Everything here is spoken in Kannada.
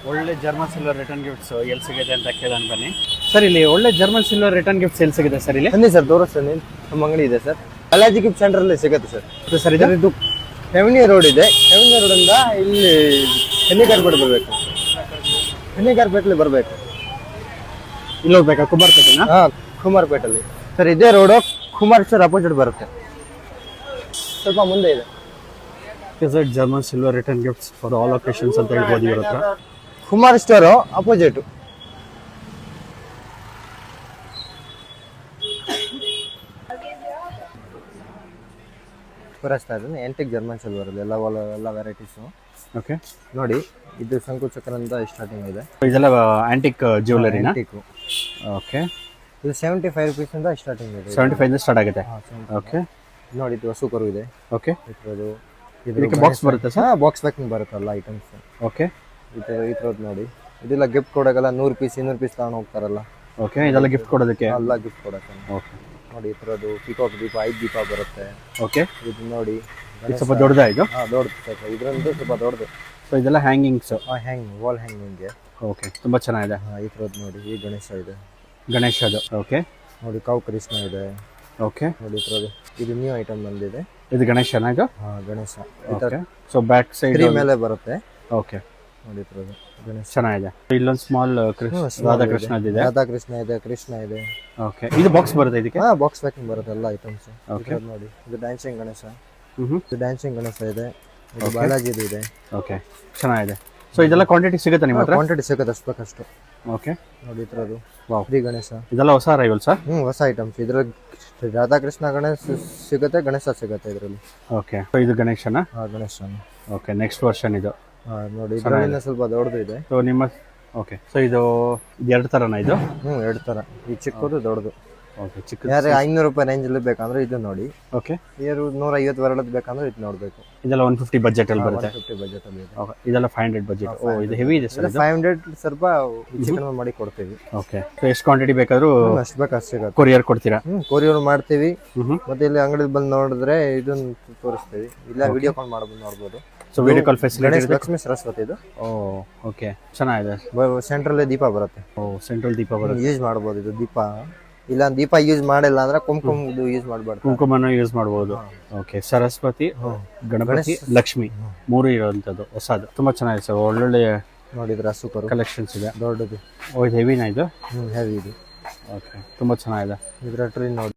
ಒಳ್ಳೆ ಜರ್ಮನ್ ಸಿಲ್ವರ್ ರಿಟರ್ನ್ ಗಿಫ್ಟ್ಸ್ ಎಲ್ಲಿ ಸಿಗುತ್ತೆ ಅಂತ ಕೇಳೋಣ ಬನ್ನಿ ಸರ್. ಇಲ್ಲಿ ಒಳ್ಳೆ ಜರ್ಮನ್ ಸಿಲ್ವರ್ ರಿಟರ್ನ್ ಗಿಫ್ಟ್ಸ್ ಎಲ್ಲಿ ಸಿಗುತ್ತೆ ಸರ್? ಇಲ್ಲಿ ಬನ್ನಿ ಸರ್, ತೋರಿಸ್ತೀನಿ. ನಮ್ಮ ಅಂಗಡಿ ಇದೆ ಸರ್, ಬಾಲಾಜಿ ಗಿಫ್ಟ್ ಸೆಂಟರ್ ಅಲ್ಲಿ ಸಿಗುತ್ತೆ ಸರ್. ಸರ್ ಇದು ಹೆವನಿ ರೋಡ್ ಇದೆ. ಹೆವನಿ ರೋಡ್ ಇಂದ ಇಲ್ಲಿ ಹೆನ್ನಿಗಾರ್ಪೇಟೆ ಬರಬೇಕು. ಹೆನ್ನಿಗಾರ್ಪೇಟೆಲಿ ಬರಬೇಕು. ಇಲ್ಲಿ ಹೋಗ್ಬೇಕಾ? ಕುಮಾರಪೇಟೆನಾ? ಹಾ, ಕುಮಾರಪೇಟೆಲ್ಲಿ ಸರ್. ಇದೇ ರೋಡು ಕುಮಾರ್ ಸರ್ ಅಪೋಸಿಟ್ ಬರುತ್ತೆ, ಸ್ವಲ್ಪ ಮುಂದೆ ಇದೆ. German silver return gifts for all occasions ಅಂತ ಹೇಳ್ಬೋದು ಇವ್ರ ಹತ್ರ. Kumar store opposite. ತೋರಿಸ್ತಾ ಇದ್ದೀನಿ ಎಂಟಿಕ್ ಜರ್ಮನ್ ಸಿಲ್ವರ್ ಎಲ್ಲ ವೆರೈಟೀಸು. ಓಕೆ, ನೋಡಿ, ಇದು ಶಂಕು ಚಕ್ರಂತ ಸ್ಟಾರ್ಟಿಂಗ್ ಇದೆ. ಇದೆಲ್ಲ ಆಂಟಿಕ್ ಜ್ಯುವೆಲರಿನಾ? ಆಂಟಿಕ್ಕು. ಓಕೆ, ಇದು 75 rupees ಇಂದ ಸ್ಟಾರ್ಟಿಂಗ್ ಇದೆ. 75 ಇಂದ ಸ್ಟಾರ್ಟ್ ಆಗುತ್ತೆ. ಓಕೆ, ನೋಡಿ, ಇದು ಹಸು ಕರು ಇದೆ. ಓಕೆ, ಇದ್ರದ್ದು ಇದಕ್ಕೆ ಬಾಕ್ಸ್ ಬರುತ್ತೆ ಸರ್? ಬಾಕ್ಸ್ ಪ್ಯಾಕಿಂಗ್ ಬರುತ್ತಲ್ಲ ಐಟಮ್ಸ್. ಓಕೆ, ಇದ್ರದ್ದು ನೋಡಿ, ಇದೆಲ್ಲ ಗಿಫ್ಟ್ ಕೊಡೋಕೆಲ್ಲ 100 ಪೀಸ್ 200 ಪೀಸ್ ತಗೊಂಡು ಹೋಗ್ತಾರಲ್ಲ. ಓಕೆ, ಇದೆಲ್ಲ ಗಿಫ್ಟ್ ಕೊಡೋದಕ್ಕೆ? ಎಲ್ಲ ಗಿಫ್ಟ್ ಕೊಡೋಕೆ. ಓಕೆ, ನೋಡಿ, ಇದ್ರದ್ದು ಪಿಕಾಕ್ ದೀಪ 5 ದೀಪ ಬರುತ್ತೆ. ಓಕೆ, ಇದು ನೋಡಿ, ಇದು ಸ್ವಲ್ಪ ದೊಡ್ಡದಾ? ಇದು ದೊಡ್ಡದು ಸ್ವಲ್ಪ, ಇದ್ರಂದು ಸ್ವಲ್ಪ ದೊಡ್ಡದು. ಸೊ ಇದೆಲ್ಲ ಹ್ಯಾಂಗಿಂಗ್ಸ್? ವಾಲ್ ಹ್ಯಾಂಗಿಂಗ್ಗೆ. ಓಕೆ, ತುಂಬಾ ಚೆನ್ನಾಗಿದೆ. ಇದ್ರದ್ದು ನೋಡಿ, ಈ ಗಣೇಶ ಇದೆ. ಗಣೇಶದು. ಓಕೆ, ನೋಡಿ, ಕಾವು ಕೃಷ್ಣ ಇದೆ. ಓಕೆ, ನೋಡಿ, ಇದ್ರದ್ದು ಇದು ನ್ಯೂ ಐಟಮ್ ಬಂದಿದೆ. ಇದು ಗಣೇಶನ? ಇದು Ganesha. Okay, so back side ಮೇಲೆ ಬರುತ್ತೆ. ಓಕೆ, ನೋಡಿ, ಇದ್ರದ್ದು ಗಣೇಶ ಚೆನ್ನಾಗಿದೆ. ಇಲ್ಲೊಂದು ಸ್ಮಾಲ್ ರಾಧಾಕೃಷ್ಣದಿದೆ. ರಾಧಾಕೃಷ್ಣ ಇದೆ, ಕೃಷ್ಣ ಇದೆ. ಓಕೆ, ಇದು ಬಾಕ್ಸ್ ಬರುತ್ತೆ ಇದಕ್ಕೆ? ಬಾಕ್ಸ್ ಪ್ಯಾಕಿಂಗ್ ಬರುತ್ತೆ ಎಲ್ಲ ಐಟಮ್ಸ್. ಓಕೆ, ನೋಡಿ, ಇದು ಡ್ಯಾನ್ಸಿಂಗ್ ಗಣೇಶ. ಹ್ಮ್, ಇದು ಡ್ಯಾನ್ಸಿಂಗ್ ಗಣೇಶ ಇದೆ. ಇದು ಬಾಲಾಜಿದು ಇದೆ. ಓಕೆ, ಚೆನ್ನಾಗಿದೆ. ಸೊ ಇದೆಲ್ಲ ಕ್ವಾಂಟಿಟಿ ಸಿಗುತ್ತೆ ನಿಮ್ಮ ಹತ್ರ? ಕ್ವಾಂಟಿಟಿ ಸಿಗುತ್ತೆ ಅಷ್ಟು ಬೇಕಷ್ಟು. ಓಕೆ, ನೋಡಿ, ಇದ್ರದ್ದು ವಾವ್, ಶ್ರೀ ಗಣೇಶ. ಇದೆಲ್ಲ ಹೊಸ ಅರೈವಲ್ ಸರ್? ಹೊಸ ಐಟಮ್ಸ್. ಇದ್ರಲ್ಲಿ ರಾಧಾಕೃಷ್ಣ ಗಣೇಶ ಸಿಗುತ್ತೆ, ಗಣೇಶ ಸಿಗುತ್ತೆ ಇದರಲ್ಲಿ. ಓಕೆ, ಸೊ ಇದು ಗಣೇಶನ? ಗಣೇಶ. ಓಕೆ, ನೆಕ್ಸ್ಟ್ ವರ್ಷನ್ ಇದು. ನೋಡಿ, ಇದರಲ್ಲಿ ಸ್ವಲ್ಪ ದೊಡ್ಡದು ಇದೆ. ಸೊ ನಿಮ್ಮ ಓಕೆ, ಸೊ ಇದು 2 ಥರನಾ ಇದು? 2 ಥರ. ಈ ಚಿಕ್ಕದು, ದೊಡ್ಡದು. ಓಕೆ, ಚಿಕ್ಕ ಯಾರು 500 ರೂಪಾಯಿ ರೇಂಜಲ್ಲಿ ಬೇಕಂದ್ರೆ ಇದು ನೋಡಿ. ಓಕೆ, ಯಾರು 150 ವರಳದ್ದು ಬೇಕಂದ್ರೆ ಇದು ನೋಡಬೇಕು. ಇದೆಲ್ಲ 150 ಬಜೆಟ್ ಅಲ್ಲಿ ಬರುತ್ತೆ? 150 ಬಜೆಟ್ ಅಲ್ಲಿ ಇದೆ. ಓಕೆ, ಇದೆಲ್ಲ 500 ಬಜೆಟ್. ಓ, ಇದು ಹೆವಿ ಇದೆ ಸರ್. 500 ಸ್ವಲ್ಪ ಚಿಕನ್ ಮಾಡಿ ಕೊಡ್ತೀವಿ. ಓಕೆ, ಸೊ ಎಷ್ಟು ಕ್ವಾಂಟಿಟಿ ಬೇಕಾದ್ರೂ ಅಷ್ಟು ಬೇಕು ಅಷ್ಟು ಸಿಗುತ್ತೆ. ಕೊರಿಯರ್ ಕೊಡ್ತೀರಾ? ಕೊರಿಯರ್ ಮಾಡ್ತೀವಿ. ಮತ್ತೆ ಇಲ್ಲಿ ಅಂಗಡಿಲಿ ಬಂದು ನೋಡಿದ್ರೆ ಇದನ್ನ ತೋರಿಸ್ತೀವಿ. ಇಲ್ಲ ವಿಡಿಯೋ ಕಾಲ್ ಮಾಡ್ಬೋದು, ನೋಡ್ಬೋದು. ಸೊ ವಿಡಿಯೋ ಕಾಲ್ ಫೆಸಿಲಿಟಿ ಇದೆ. ಲಕ್ಷ್ಮೀ ಸರಸ್ವತಿ ಇದು. ಓಕೆ, ಚೆನ್ನಾಗಿದೆ. ಸೆಂಟ್ರಲ್ ದೀಪ ಬರುತ್ತೆ. ಸೆಂಟ್ರಲ್ ದೀಪ ಬರುತ್ತೆ, ಯೂಸ್ ಮಾಡ್ಬೋದು. ಇದು ದೀಪ ಇಲ್ಲ, ದೀಪ ಯೂಸ್ ಮಾಡಿಲ್ಲ ಅಂದ್ರೆ ಕುಂಕುಮ ಯೂಸ್ ಮಾಡಬಾರ್ದು. ಕುಂಕುಮನ ಯೂಸ್ ಮಾಡಬಹುದು. ಓಕೆ, ಸರಸ್ವತಿ, ಗಣಪತಿ, ಲಕ್ಷ್ಮಿ 3 ಇರುವಂತದ್ದು ಹೊಸದು. ತುಂಬಾ ಚೆನ್ನಾಗಿದೆ ಸರ್. ಒಳ್ಳೊಳ್ಳೆ ನೋಡಿದ್ರೆ ಹಸು ಕಲೆಕ್ಷನ್ಸ್ ಇದೆ. ದೊಡ್ಡದು. ಇದು ಹೆವಿನಾ ಇದು? ಹೆವಿ ಇದು. ಓಕೆ, ತುಂಬಾ ಚೆನ್ನಾಗಿದೆ. ಇದ್ರ ಟ್ರೀ ನೋಡಿ.